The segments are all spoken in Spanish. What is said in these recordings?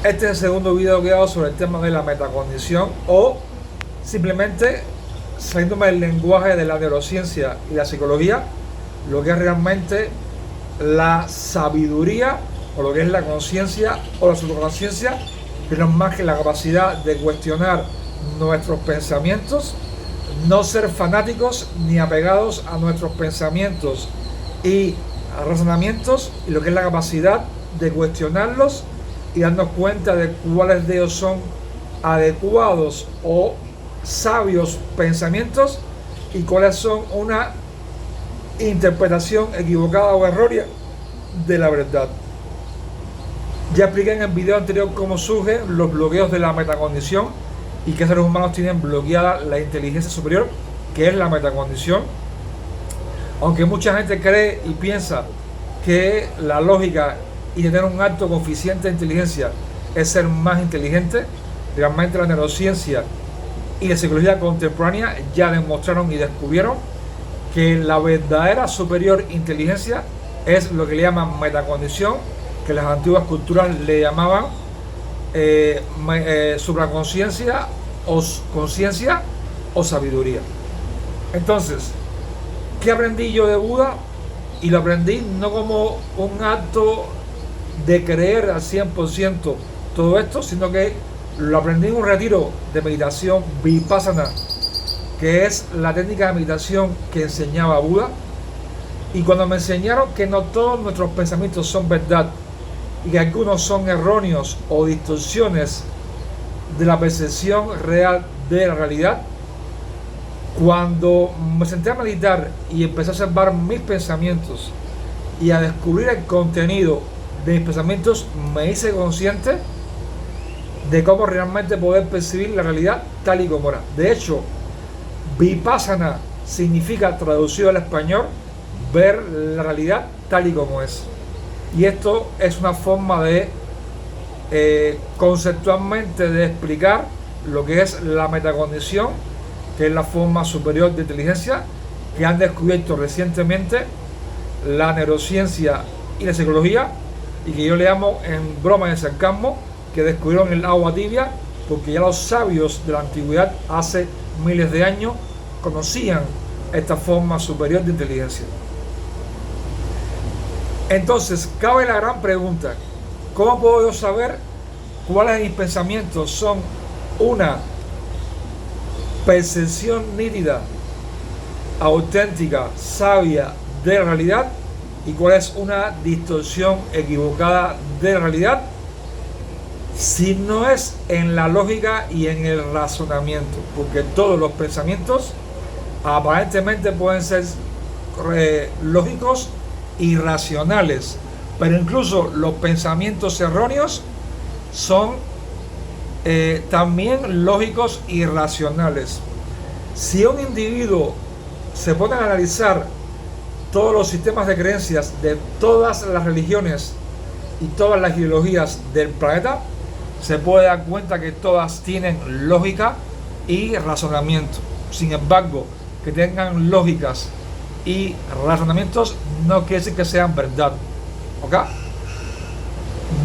Este es el segundo video que hago sobre el tema de la metacognición, o simplemente saliéndome del lenguaje de la neurociencia y la psicología, lo que es realmente la sabiduría, o lo que es la conciencia o la superconciencia, que no es más que la capacidad de cuestionar nuestros pensamientos, no ser fanáticos ni apegados a nuestros pensamientos y razonamientos, y lo que es la capacidad de cuestionarlos y darnos cuenta de cuáles de ellos son adecuados o sabios pensamientos y cuáles son una interpretación equivocada o errónea de la verdad. Ya expliqué en el video anterior cómo surgen los bloqueos de la metacognición y qué seres humanos tienen bloqueada la inteligencia superior, que es la metacognición. Aunque mucha gente cree y piensa que la lógica y tener un alto coeficiente de inteligencia es ser más inteligente, realmente la neurociencia y la psicología contemporánea ya demostraron y descubrieron que la verdadera superior inteligencia es lo que le llaman metacognición, que las antiguas culturas le llamaban supraconciencia o conciencia o sabiduría. Entonces, ¿qué aprendí yo de Buda? Y lo aprendí no como un acto de creer al 100% todo esto, sino que lo aprendí en un retiro de meditación Vipassana, que es la técnica de meditación que enseñaba Buda. Y cuando me enseñaron que no todos nuestros pensamientos son verdad y que algunos son erróneos o distorsiones de la percepción real de la realidad, cuando me senté a meditar y empecé a observar mis pensamientos y a descubrir el contenido de mis pensamientos, me hice consciente de cómo realmente poder percibir la realidad tal y como era. De hecho, Vipassana significa, traducido al español, ver la realidad tal y como es. Y esto es una forma de conceptualmente de explicar lo que es la metacognición, que es la forma superior de inteligencia que han descubierto recientemente la neurociencia y la psicología, y que yo le llamo en broma y en sarcasmo que descubrieron el agua tibia, porque ya los sabios de la antigüedad hace miles de años conocían esta forma superior de inteligencia. Entonces, cabe la gran pregunta: ¿cómo puedo yo saber cuáles de mis pensamientos son una percepción nítida, auténtica, sabia de la realidad, y cuál es una distorsión equivocada de la realidad, si no es en la lógica y en el razonamiento? Porque todos los pensamientos aparentemente pueden ser lógicos y racionales, pero incluso los pensamientos erróneos son también lógicos y racionales. Si un individuo se pone a analizar todos los sistemas de creencias de todas las religiones y todas las ideologías del planeta, se puede dar cuenta que todas tienen lógica y razonamiento. Sin embargo, que tengan lógicas y razonamientos no quiere decir que sean verdad. ¿Ok?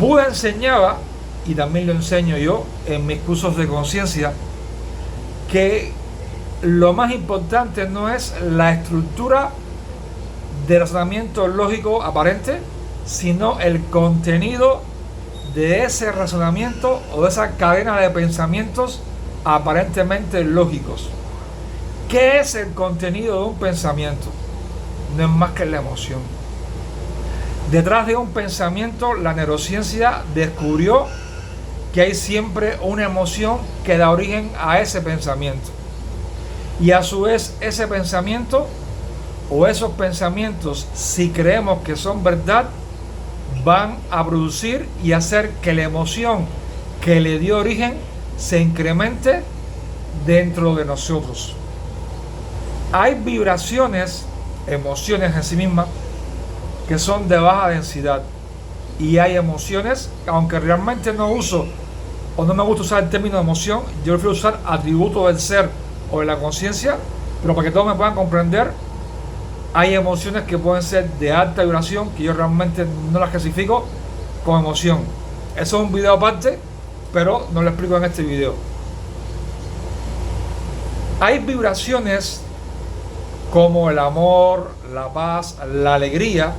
Buda enseñaba, y también lo enseño yo en mis cursos de conciencia, que lo más importante no es la estructura de razonamiento lógico aparente, sino el contenido de ese razonamiento o de esa cadena de pensamientos aparentemente lógicos. ¿Qué es el contenido de un pensamiento? No es más que la emoción. Detrás de un pensamiento, la neurociencia descubrió que hay siempre una emoción que da origen a ese pensamiento. Y a su vez, ese pensamiento o esos pensamientos, si creemos que son verdad, van a producir y hacer que la emoción que le dio origen se incremente dentro de nosotros. Hay vibraciones, emociones en sí mismas, que son de baja densidad, y hay emociones, aunque realmente no uso o no me gusta usar el término de emoción, yo prefiero usar atributo del ser o de la conciencia, pero para que todos me puedan comprender, hay emociones que pueden ser de alta vibración, que yo realmente no las clasifico como emoción. Eso es un video aparte, pero no lo explico en este video. Hay vibraciones como el amor, la paz, la alegría,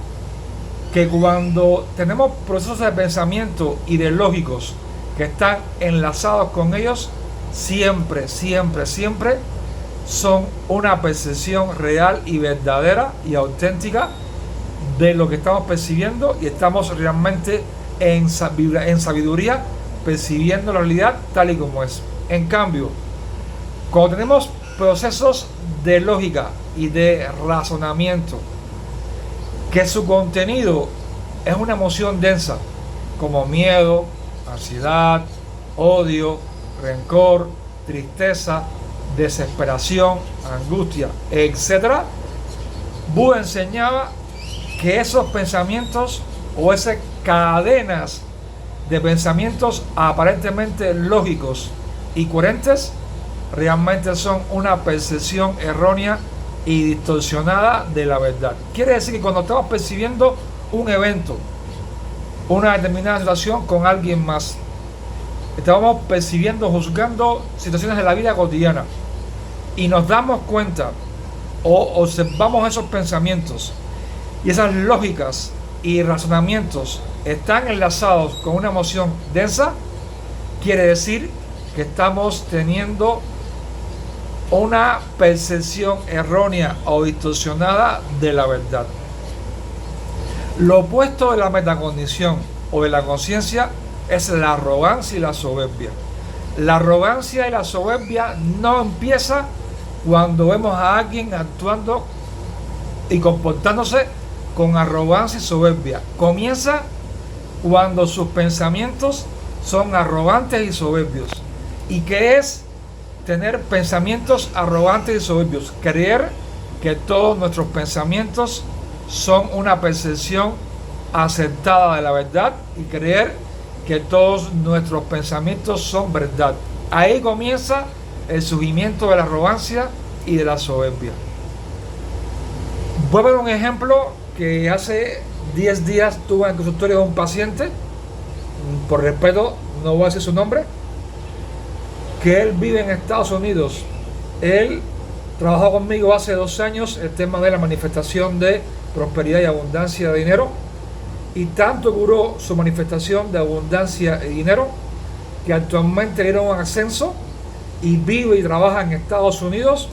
que cuando tenemos procesos de pensamiento ideológicos que están enlazados con ellos, siempre son una percepción real y verdadera y auténtica de lo que estamos percibiendo, y estamos realmente en sabiduría percibiendo la realidad tal y como es. En cambio, cuando tenemos procesos de lógica y de razonamiento que su contenido es una emoción densa, como miedo, ansiedad, odio, rencor, tristeza, desesperación, angustia, etc., Buda enseñaba que esos pensamientos o esas cadenas de pensamientos aparentemente lógicos y coherentes realmente son una percepción errónea y distorsionada de la verdad. Quiere decir que cuando estamos percibiendo un evento, una determinada situación con alguien más, estamos percibiendo, juzgando situaciones de la vida cotidiana, y nos damos cuenta o observamos esos pensamientos y esas lógicas y razonamientos están enlazados con una emoción densa, quiere decir que estamos teniendo una percepción errónea o distorsionada de la verdad. Lo opuesto de la metacondición o de la conciencia es la arrogancia y la soberbia. La arrogancia y la soberbia no empieza cuando vemos a alguien actuando y comportándose con arrogancia y soberbia. Comienza cuando sus pensamientos son arrogantes y soberbios. ¿Y qué es tener pensamientos arrogantes y soberbios? Creer que todos nuestros pensamientos son una percepción aceptada de la verdad y creer que todos nuestros pensamientos son verdad. Ahí comienza el surgimiento de la arrogancia y de la soberbia. Voy a ver un ejemplo que hace 10 días tuve en el consultorio de un paciente. Por respeto no voy a decir su nombre, que él vive en Estados Unidos. Él trabajó conmigo hace 2 años el tema de la manifestación de prosperidad y abundancia de dinero, y tanto duró su manifestación de abundancia y dinero que actualmente le dieron un ascenso y vive y trabaja en Estados Unidos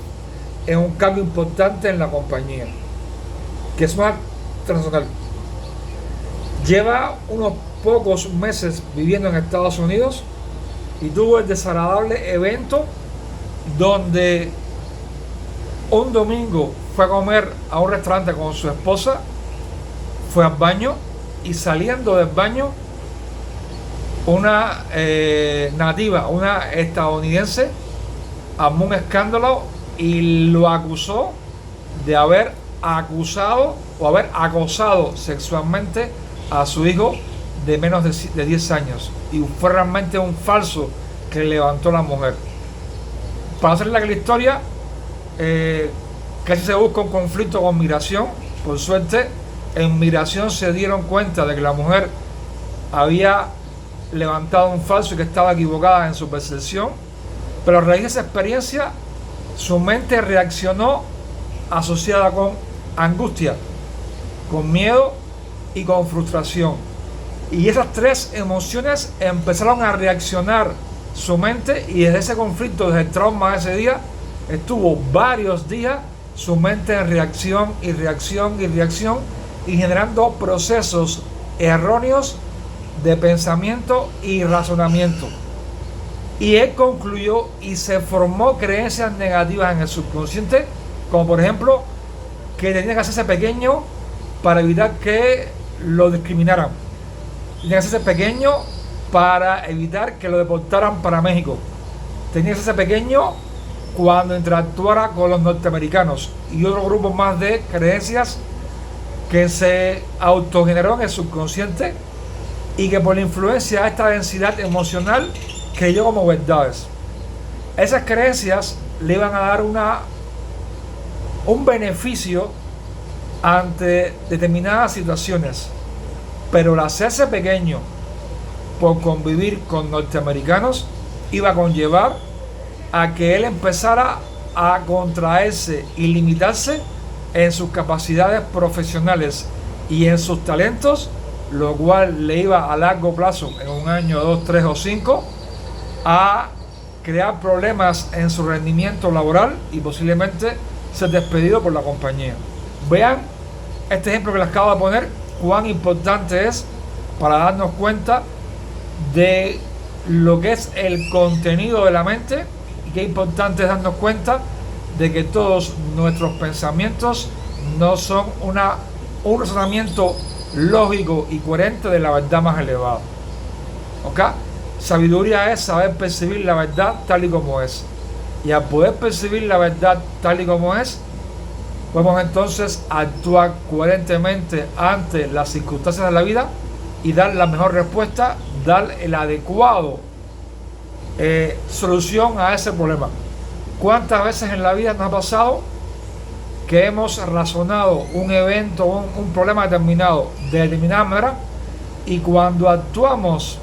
en un cambio importante en la compañía, que es más transnacional. Lleva unos pocos meses viviendo en Estados Unidos y tuvo el desagradable evento donde un domingo fue a comer a un restaurante con su esposa, fue al baño y saliendo del baño una nativa, una estadounidense, armó un escándalo y lo acusó de haber acusado o haber acosado sexualmente a su hijo de menos de 10 años, y fue realmente un falso que levantó la mujer. Para hacer la historia, casi se busca un conflicto con migración. Por suerte en migración se dieron cuenta de que la mujer había levantado un falso y que estaba equivocada en su percepción, pero a raíz de esa experiencia su mente reaccionó asociada con angustia, con miedo y con frustración, y esas 3 emociones empezaron a reaccionar su mente, y desde ese conflicto, desde el trauma de ese día, estuvo varios días su mente en reacción y generando procesos erróneos de pensamiento y razonamiento. Y él concluyó y se formó creencias negativas en el subconsciente, como por ejemplo que tenía que hacerse pequeño para evitar que lo discriminaran, tenía que hacerse pequeño para evitar que lo deportaran para México, tenía que hacerse pequeño cuando interactuara con los norteamericanos, y otro grupo más de creencias que se autogeneró en el subconsciente y que por la influencia de esta densidad emocional creyó como verdades. Esas creencias le iban a dar un beneficio ante determinadas situaciones, pero al hacerse pequeño por convivir con norteamericanos iba a conllevar a que él empezara a contraerse y limitarse en sus capacidades profesionales y en sus talentos, lo cual le iba a largo plazo, en un año, 2, 3 o 5, a crear problemas en su rendimiento laboral y posiblemente ser despedido por la compañía. Vean este ejemplo que les acabo de poner, cuán importante es para darnos cuenta de lo que es el contenido de la mente, y qué importante es darnos cuenta de que todos nuestros pensamientos no son un razonamiento lógico y coherente de la verdad más elevada. ¿Ok? Sabiduría es saber percibir la verdad tal y como es. Y al poder percibir la verdad tal y como es, podemos entonces actuar coherentemente ante las circunstancias de la vida y dar la mejor respuesta, dar el adecuado solución a ese problema. ¿Cuántas veces en la vida nos ha pasado que hemos razonado un evento, un problema determinado de determinada manera, y cuando actuamos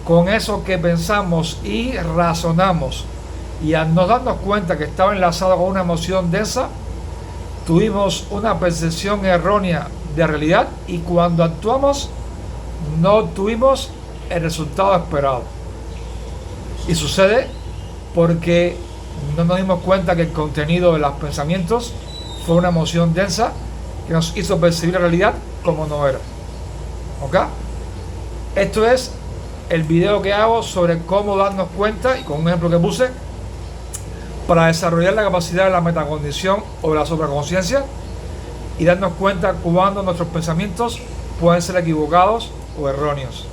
con eso que pensamos y razonamos, y al no darnos cuenta que estaba enlazado con una emoción densa, tuvimos una percepción errónea de realidad, y cuando actuamos no obtuvimos el resultado esperado? Y sucede porque no nos dimos cuenta que el contenido de los pensamientos fue una emoción densa que nos hizo percibir la realidad como no era. ¿Ok? Esto es el video que hago sobre cómo darnos cuenta, y con un ejemplo que puse, para desarrollar la capacidad de la metacognición o de la supraconciencia y darnos cuenta cuando nuestros pensamientos pueden ser equivocados o erróneos.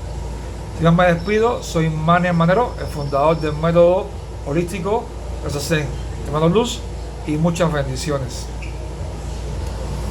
Si no me despido, soy Manny Manero, el fundador del método holístico RCC. Te mando luz y muchas bendiciones.